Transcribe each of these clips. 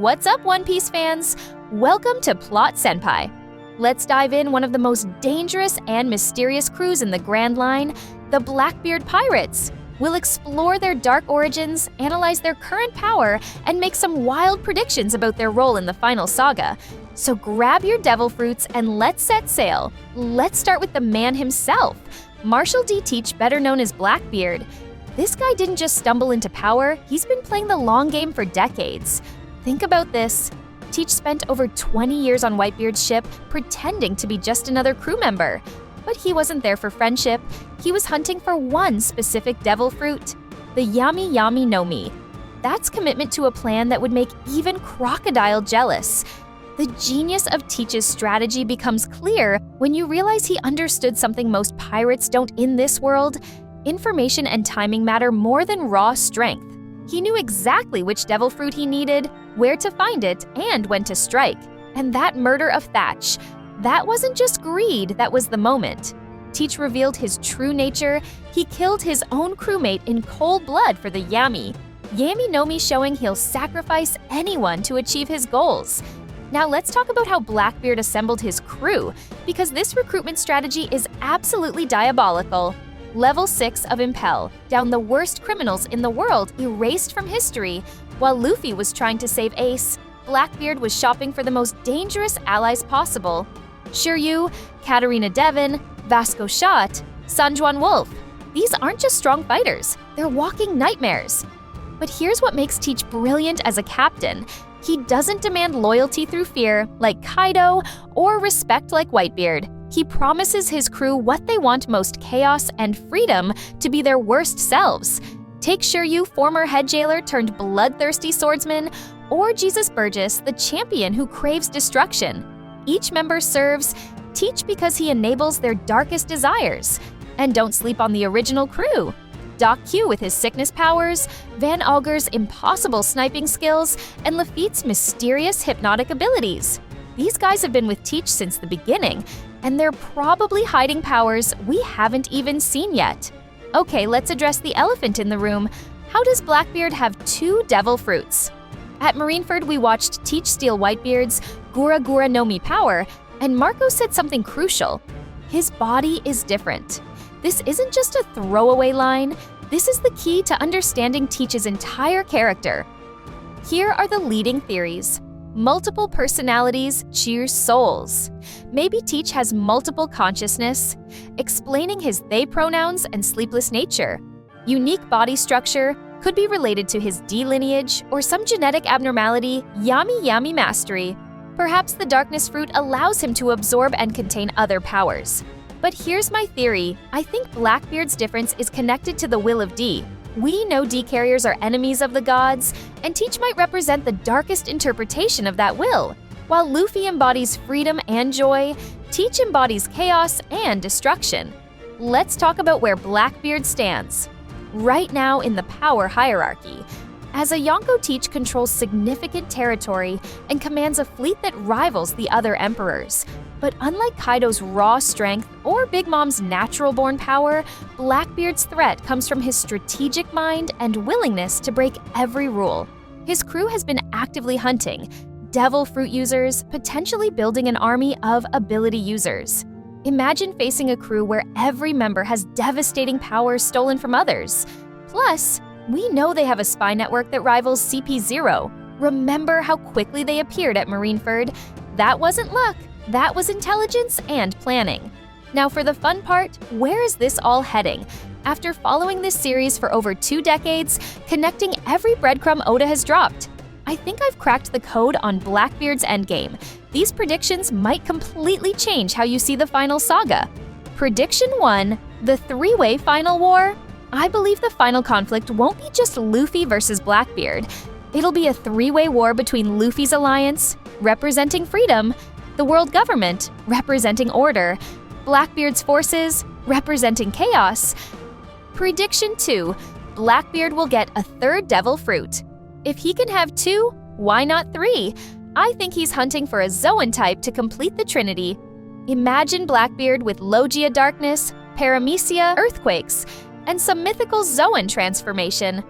What's up, One Piece fans? Welcome to Plot Senpai. Let's dive in one of the most dangerous and mysterious crews in the Grand Line, the Blackbeard Pirates. We'll explore their dark origins, analyze their current power, and make some wild predictions about their role in the final saga. So grab your devil fruits and let's set sail. Let's start with the man himself, Marshall D. Teach, better known as Blackbeard. This guy didn't just stumble into power, he's been playing the long game for decades. Think about this. Teach spent over 20 years on Whitebeard's ship pretending to be just another crew member. But he wasn't there for friendship. He was hunting for one specific devil fruit, the Yami Yami no Mi. That's commitment to a plan that would make even Crocodile jealous. The genius of Teach's strategy becomes clear when you realize he understood something most pirates don't in this world. Information and timing matter more than raw strength. He knew exactly which devil fruit he needed, where to find it, and when to strike. And that murder of Thatch, that wasn't just greed, that was the moment. Teach revealed his true nature. He killed his own crewmate in cold blood for the Yami. Yami no Mi, showing he'll sacrifice anyone to achieve his goals. Now let's talk about how Blackbeard assembled his crew, because this recruitment strategy is absolutely diabolical. Level 6 of Impel, down the worst criminals in the world erased from history. While Luffy was trying to save Ace, Blackbeard was shopping for the most dangerous allies possible. Shiryu, Katarina Devon, Vasco Shot, Sanjuan Wolf. These aren't just strong fighters, they're walking nightmares. But here's what makes Teach brilliant as a captain. He doesn't demand loyalty through fear, like Kaido, or respect like Whitebeard. He promises his crew what they want most: chaos and freedom to be their worst selves. Take Shiryu, former head jailer turned bloodthirsty swordsman, or Jesus Burgess, the champion who craves destruction. Each member serves Teach because he enables their darkest desires. And don't sleep on the original crew. Doc Q with his sickness powers, Van Auger's impossible sniping skills, and Lafitte's mysterious hypnotic abilities. These guys have been with Teach since the beginning, and they're probably hiding powers we haven't even seen yet. Okay, let's address the elephant in the room. How does Blackbeard have two devil fruits? At Marineford, we watched Teach steal Whitebeard's Gura Gura no Mi power, and Marco said something crucial. His body is different. This isn't just a throwaway line. This is the key to understanding Teach's entire character. Here are the leading theories. Multiple personalities cheers souls. Maybe Teach has multiple consciousness, explaining his they pronouns and sleepless nature. Unique body structure could be related to his D lineage or some genetic abnormality, Yami Yami mastery. Perhaps the darkness fruit allows him to absorb and contain other powers. But here's my theory. I think Blackbeard's difference is connected to the will of D. We know D carriers are enemies of the gods, and Teach might represent the darkest interpretation of that will. While Luffy embodies freedom and joy, Teach embodies chaos and destruction. Let's talk about where Blackbeard stands. Right now in the power hierarchy. As a Yonko, Teach controls significant territory and commands a fleet that rivals the other emperors. But unlike Kaido's raw strength or Big Mom's natural-born power, Blackbeard's threat comes from his strategic mind and willingness to break every rule. His crew has been actively hunting devil fruit users, potentially building an army of ability users. Imagine facing a crew where every member has devastating powers stolen from others. Plus, we know they have a spy network that rivals CP0. Remember how quickly they appeared at Marineford? That wasn't luck. That was intelligence and planning. Now for the fun part, where is this all heading? After following this series for over 2 decades, connecting every breadcrumb Oda has dropped, I think I've cracked the code on Blackbeard's endgame. These predictions might completely change how you see the final saga. Prediction 1, the 3-way final war. I believe the final conflict won't be just Luffy versus Blackbeard. It'll be a 3-way war between Luffy's alliance, representing freedom, the world government, representing order, Blackbeard's forces, representing chaos. Prediction 2, Blackbeard will get a 3rd devil fruit. If he can have 2, why not 3? I think he's hunting for a Zoan type to complete the trinity. Imagine Blackbeard with Logia darkness, Paramecia earthquakes, and some mythical Zoan transformation.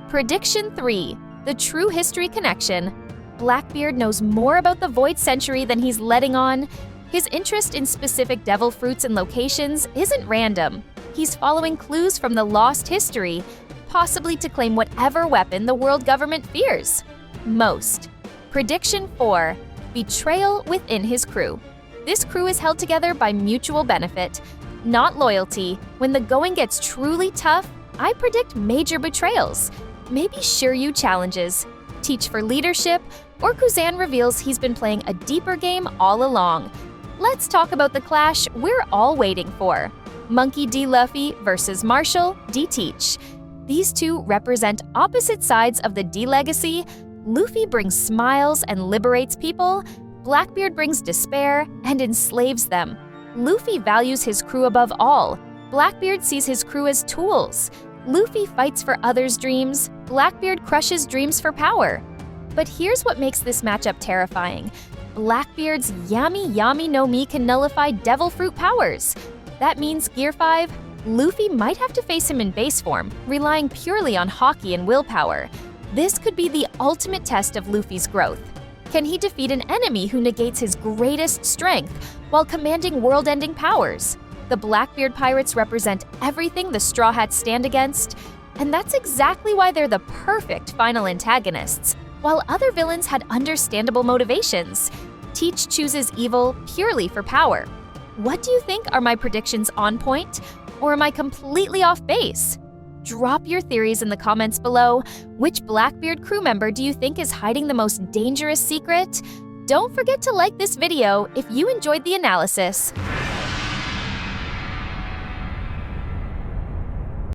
Prediction 3, the true history connection. Blackbeard knows more about the Void Century than he's letting on. His interest in specific devil fruits and locations isn't random. He's following clues from the lost history, possibly to claim whatever weapon the world government fears most. Prediction 4. Betrayal within his crew. This crew is held together by mutual benefit, not loyalty. When the going gets truly tough, I predict major betrayals. Maybe Shiryu challenges, Teach for leadership, or Kuzan reveals he's been playing a deeper game all along. Let's talk about the clash we're all waiting for. Monkey D. Luffy versus Marshall D. Teach. These two represent opposite sides of the D legacy. Luffy brings smiles and liberates people. Blackbeard brings despair and enslaves them. Luffy values his crew above all. Blackbeard sees his crew as tools. Luffy fights for others' dreams. Blackbeard crushes dreams for power. But here's what makes this matchup terrifying. Blackbeard's Yami Yami no Mi can nullify devil fruit powers. That means Gear 5, Luffy might have to face him in base form, relying purely on Haki and willpower. This could be the ultimate test of Luffy's growth. Can he defeat an enemy who negates his greatest strength while commanding world-ending powers? The Blackbeard pirates represent everything the Straw Hats stand against, and that's exactly why they're the perfect final antagonists. While other villains had understandable motivations, Teach chooses evil purely for power. What do you think? Are my predictions on point, or am I completely off base? Drop your theories in the comments below. Which Blackbeard crew member do you think is hiding the most dangerous secret? Don't forget to like this video if you enjoyed the analysis.